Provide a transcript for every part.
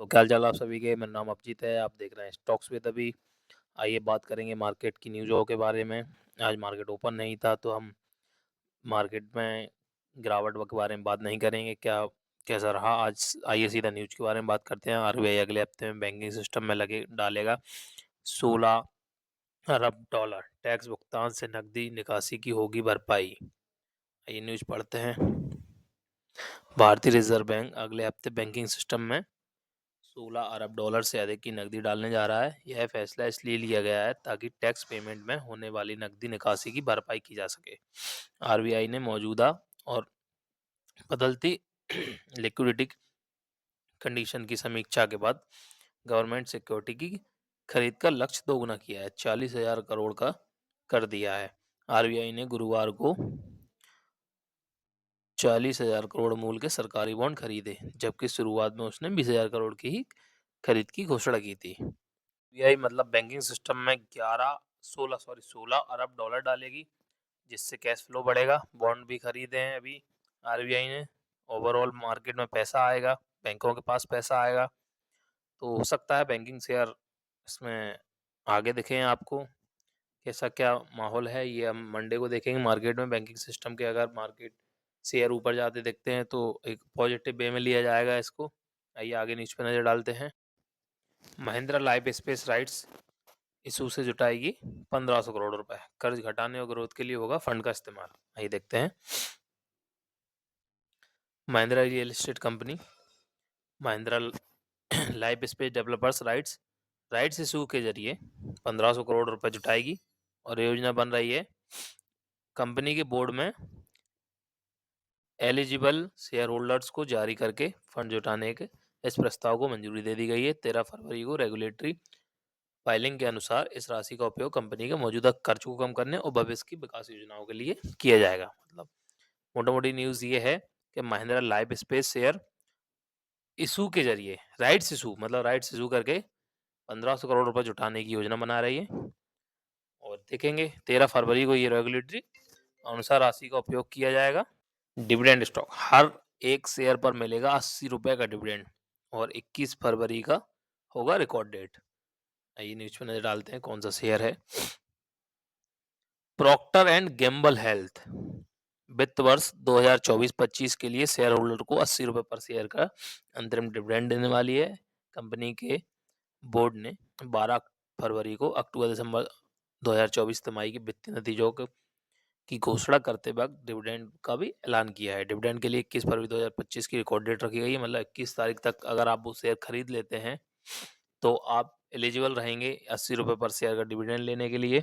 तो क्या हाल चाल आप सभी के। मेरा नाम अभिजीत है। आप देख रहे हैं स्टॉक्स विद अभी। आइए बात करेंगे मार्केट की न्यूज़ों के बारे में। आज मार्केट ओपन नहीं था तो हम मार्केट में गिरावट के बारे में बात नहीं करेंगे। क्या कैसा रहा आज। आइए सीधा न्यूज़ के बारे में बात करते हैं। आरबीआई अगले हफ्ते में बैंकिंग सिस्टम में लगे डालेगा 16 अरब डॉलर टैक्स भुगतान से नकदी निकासी की होगी भरपाई। ये न्यूज़ पढ़ते हैं। भारतीय रिजर्व बैंक अगले हफ्ते बैंकिंग सिस्टम में 16 अरब डॉलर से अधिक की नकदी डालने जा रहा है। यह फैसला इसलिए लिया गया है ताकि टैक्स पेमेंट में होने वाली नकदी निकासी की भरपाई की जा सके। आरबीआई ने मौजूदा और बदलती लिक्विडिटी कंडीशन की समीक्षा के बाद गवर्नमेंट सिक्योरिटी की खरीद का लक्ष्य दोगुना किया है, 40,000 करोड़ का कर दिया है। आरबीआई ने गुरुवार को 40,000 करोड़ मूल्य के सरकारी बॉन्ड खरीदे, जबकि शुरुआत में उसने 20,000 करोड़ की ही खरीद की घोषणा की थी। आरबीआई मतलब बैंकिंग सिस्टम में 16 अरब डॉलर डालेगी, जिससे कैश फ्लो बढ़ेगा। बॉन्ड भी खरीदे हैं अभी आरबीआई ने। ओवरऑल मार्केट में पैसा आएगा, बैंकों के पास पैसा आएगा, तो हो सकता है बैंकिंग शेयर इसमें आगे दिखें आपको। कैसा क्या माहौल है ये हम मंडे को देखेंगे मार्केट में। बैंकिंग सिस्टम के अगर मार्केट शेयर ऊपर जाते दिखते हैं तो एक पॉजिटिव वे में लिया जाएगा इसको। आइए आगे न्यूज़ पे नज़र डालते हैं। Mahindra life space rights issue से जुटाएगी 1500 करोड़ रुपए। कर्ज घटाने और ग्रोथ के लिए होगा फंड का इस्तेमाल। आइए देखते हैं। Mahindra real estate company Mahindra life space developers rights issue के जरिए 1500 करोड़ रुपए जुटाएगी और योजना बन रही है। कंपनी के बोर्ड में एलिजिबल शेयर होल्डर्स को जारी करके फंड जुटाने के इस प्रस्ताव को मंजूरी दे दी गई है। 13 फरवरी को रेगुलेटरी फाइलिंग के अनुसार इस राशि का उपयोग कंपनी के मौजूदा कर्ज को कम करने और भविष्य की विकास योजनाओं के लिए किया जाएगा। मतलब मोटा मोटी न्यूज़ ये है कि Mahindra life space share issue के जरिए राइट्स इशू करके 1500 करोड़ रुपए जुटाने की योजना बना रही है। और देखेंगे 13 फरवरी को ये रेगुलेटरी अनुसार राशि का उपयोग किया जाएगा। डिविडेंड स्टॉक हर एक शेयर पर मिलेगा 80 रुपए का डिविडेंड और 21 फरवरी का होगा रिकॉर्ड डेट। आइए न्यूज पे नजर डालते हैं कौन सा शेयर है। प्रॉक्टर एंड गैम्बल हेल्थ वित्त वर्ष 2024-25 के लिए शेयर होल्डर को 80 रुपए पर शेयर का अंतरिम डिविडेंड देने वाली है। कंपनी के बोर्ड ने 12 फरवरी को अक्टूबर दिसंबर 2024 तिमाही के वित्तीय नतीजों की घोषणा करते वक्त डिविडेंड का भी ऐलान किया है। डिविडेंड के लिए 21 फरवरी 2025 की रिकॉर्ड डेट रखी गई है। मतलब 21 तारीख तक अगर आप वो शेयर खरीद लेते हैं तो आप एलिजिबल रहेंगे 80 रुपए पर शेयर का डिविडेंड लेने के लिए।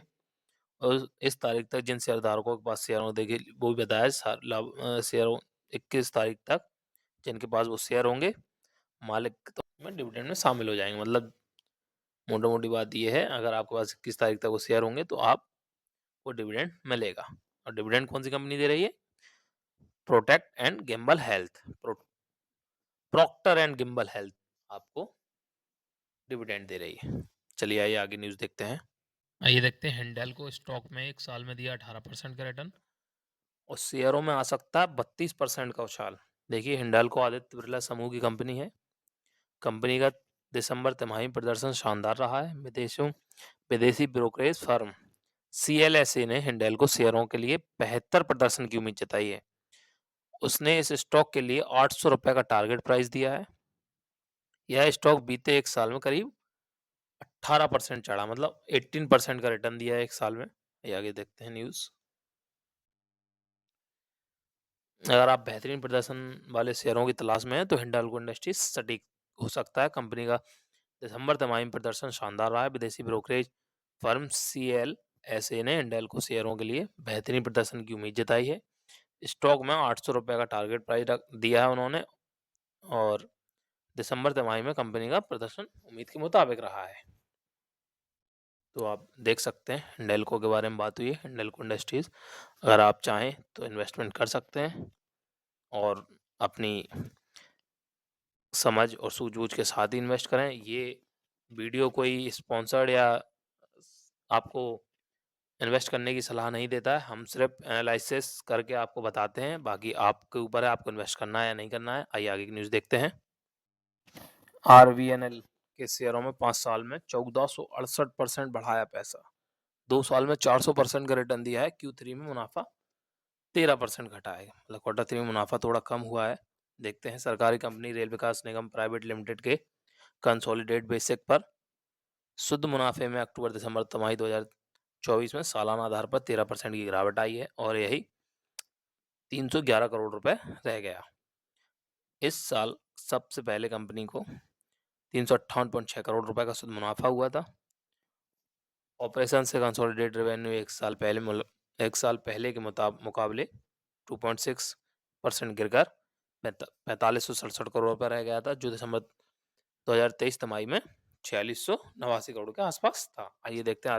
और इस तारीख तक जिन शेयरधारकों के पास शेयर होंगे, देखिए वो भी बताया शेयर 21 तारीख तक जिनके पास वो शेयर होंगे मालिक के तौर में डिविडेंड में शामिल हो जाएंगे। मतलब मोटा मोटी बात ये है, अगर आपके पास 21 तारीख तक वो शेयर होंगे तो आप वो डिविडेंड मिलेगा। और डिविडेंड कौन सी कंपनी दे रही है? Procter and Gamble Health Procter and Gamble Health आपको डिविडेंड दे रही है। चलिए आइए आगे न्यूज़ देखते हैं। आइए देखते हैं हिंडेल्को स्टॉक में एक साल में दिया 18% का रिटर्न और शेयरों में आ सकता है 32% का उछाल। देखिए हिंडाल्को आदित्य बिरला समूह की कंपनी है। कंपनी का दिसंबर तिमाही प्रदर्शन शानदार रहा है। विदेशी ब्रोकरेज फर्म सीएलएसए ने हिंडेल्को शेयरों के लिए बेहतर प्रदर्शन की उम्मीद जताई है। उसने इस स्टॉक के लिए 800 रुपए का टारगेट प्राइस दिया है। यह स्टॉक बीते एक साल में करीब 18% चढ़ा, मतलब 18% का रिटर्न दिया है एक साल में। ये आगे देखते हैं न्यूज़। अगर आप बेहतरीन प्रदर्शन वाले शेयरों की तलाश में हैं तो हिंडाल्को इंडस्ट्रीज सटीक हो सकता है। कंपनी का दिसंबर तिमाही में प्रदर्शन शानदार रहा है। विदेशी ब्रोकरेज फर्म सीएलएसए ने हिंडाल्को शेयरों के लिए बेहतरीन प्रदर्शन की उम्मीद जताई है। स्टॉक में 800 रुपए का टारगेट प्राइस दिया है उन्होंने और दिसंबर तिमाही में कंपनी का प्रदर्शन उम्मीद के मुताबिक रहा है। तो आप देख सकते हैं हिंडाल्को के बारे में बात हुई है। हिंडाल्को इंडस्ट्रीज अगर आप चाहें तो इन्वेस्टमेंट कर सकते हैं और अपनी समझ और सूझबूझ के साथ ही इन्वेस्ट करें। ये वीडियो कोई स्पॉन्सर्ड या आपको इन्वेस्ट करने की सलाह नहीं देता है। हम सिर्फ एनालिसिस करके आपको बताते हैं, बाकी आपके ऊपर है आपको इन्वेस्ट करना है या नहीं करना है। आइए आगे की न्यूज़ देखते हैं। आरवीएनएल के शेयरों में 5 साल में 1468% बढ़ाया पैसा, 2 साल में 400% का रिटर्न दिया है। Q3 में मुनाफा 13% घटा है, मतलब क्वार्टर 3 में मुनाफा थोड़ा कम हुआ है। देखते हैं सरकारी कंपनी रेल विकास निगम प्राइवेट लिमिटेड के कंसोलिडेट बेसिक पर शुद्ध मुनाफे में अक्टूबर दिसंबर तिमाही 2024 में सालाना आधार पर 13% की गिरावट आई है और यही 311 करोड़ रुपए रह गया। इस साल सबसे पहले कंपनी को 358.6 करोड़ रुपए का शुद्ध मुनाफा हुआ था। ऑपरेशन से कंसोलिडेटेड रेवेन्यू एक साल पहले के मुकाबले 2.6% गिरकर 4567 करोड़ रुपए रह गया था, जो दिसंबर 2023 तिमाही में 4689 करोड़ के आसपास था। आइए देखते हैं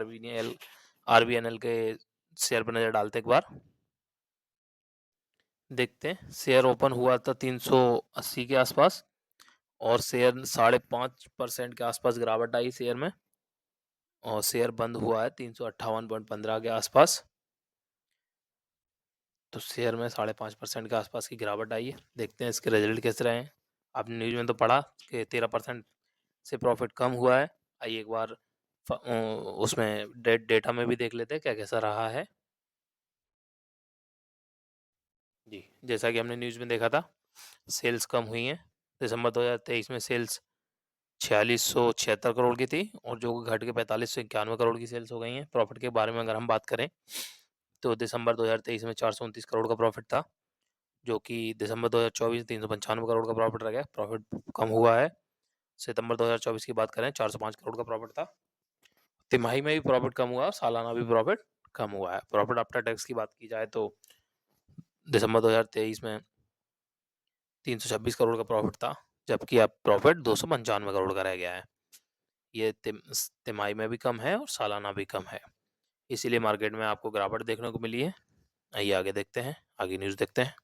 आरबीएनएल के शेयर पर नजर डालते एक बार। देखते हैं शेयर ओपन हुआ था 380 के आसपास और शेयर 5.5% के आसपास गिरावट आई शेयर में और शेयर बंद हुआ है 358.15 के आसपास। तो शेयर में 5.5% के आसपास की गिरावट आई है। देखते हैं इसके रिजल्ट कैसे रहे हैं। आपने न्यूज में तो पढ़ा कि 13% से प्रॉफिट कम हुआ है। आइए एक बार उसमें डेटा में भी देख लेते हैं क्या कैसा रहा है। जी, जैसा कि हमने न्यूज में देखा था सेल्स कम हुई हैं। दिसंबर 2023 में सेल्स 4676 करोड़ की थी और जो घट के 4591 करोड़ की सेल्स हो गई हैं। प्रॉफिट के बारे में अगर हम बात करें तो दिसंबर 2023 में 429 करोड़ का प्रॉफिट था, जो कि दिसंबर 2024 395 करोड़ का प्रॉफिट रह गया। प्रॉफिट कम हुआ है। सितंबर 2024 की बात करें 405 करोड़ का प्रॉफिट था। तिमाही में भी प्रॉफिट कम हुआ, सालाना भी प्रॉफिट कम हुआ है। प्रॉफिट आफ्टर टैक्स की बात की जाए तो दिसंबर 2023 में 326 करोड़ का प्रॉफिट था, जबकि अब प्रॉफिट 295 करोड़ का रह गया है। ये तिमाही में भी कम है और सालाना भी कम है, इसीलिए मार्केट में आपको गिरावट देखने को मिली है। आइए आगे देखते हैं, आगे न्यूज़ देखते हैं।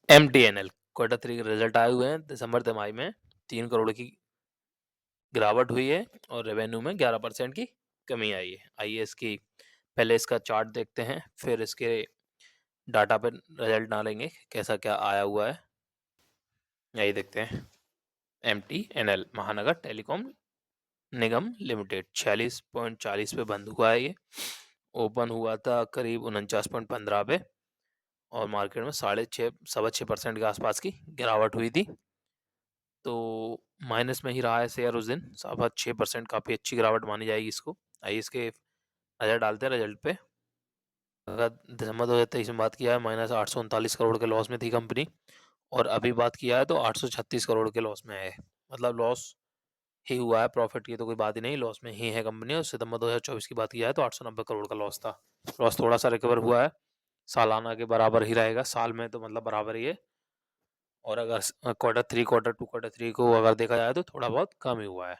MTNL क्वार्टर 3 के रिजल्ट आए हुए हैं। दिसंबर तिमाही में 3 करोड़ की गिरावट हुई है और रेवेन्यू में 11% की कमी आई है। आइए इसकी पहले इसका चार्ट देखते हैं, फिर इसके डाटा पर रिजल्ट डालेंगे कैसा क्या आया हुआ है। यही देखते हैं। MTNL महानगर टेलीकॉम निगम लिमिटेड 46.40 पे बंद हुआ है। ये ओपन हुआ था करीब 49.15 पे और मार्केट में 6.5% के आसपास की गिरावट हुई थी। तो माइनस में ही रहा है शेयर उस दिन, 6% काफ़ी अच्छी गिरावट मानी जाएगी इसको। आइए इसके नज़र डालते हैं रिजल्ट पे। अगर दिसंबर 2023 में बात किया है -839 करोड़ के लॉस में थी कंपनी और अभी बात किया है तो 836 करोड़ के लॉस में है। मतलब लॉस ही हुआ है, प्रॉफिट की तो कोई बात ही नहीं, लॉस में ही है कंपनी। और सितंबर 2024 की बात की जाए तो 890 करोड़ का लॉस था। लॉस थोड़ा सा रिकवर हुआ है, सालाना के बराबर ही रहेगा, साल में तो मतलब बराबर ही है। और अगर क्वार्टर 2 क्वार्टर 3 को अगर देखा जाए तो थोड़ा बहुत कम ही हुआ है।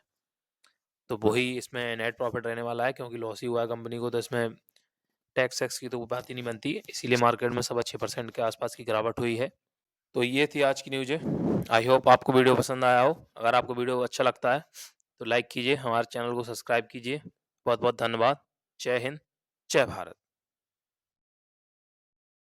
तो वही इसमें नेट प्रॉफिट रहने वाला है, क्योंकि लॉस ही हुआ है कंपनी को तो इसमें टैक्स वैक्स की तो वो बात ही नहीं बनती, इसीलिए मार्केट में 6% के आसपास की गिरावट हुई है। तो ये थी आज की न्यूज़ है। आई होप आपको वीडियो पसंद आया हो। अगर आपको वीडियो अच्छा लगता है तो लाइक कीजिए, हमारे चैनल को सब्सक्राइब कीजिए। बहुत बहुत धन्यवाद। जय हिंद, जय भारत।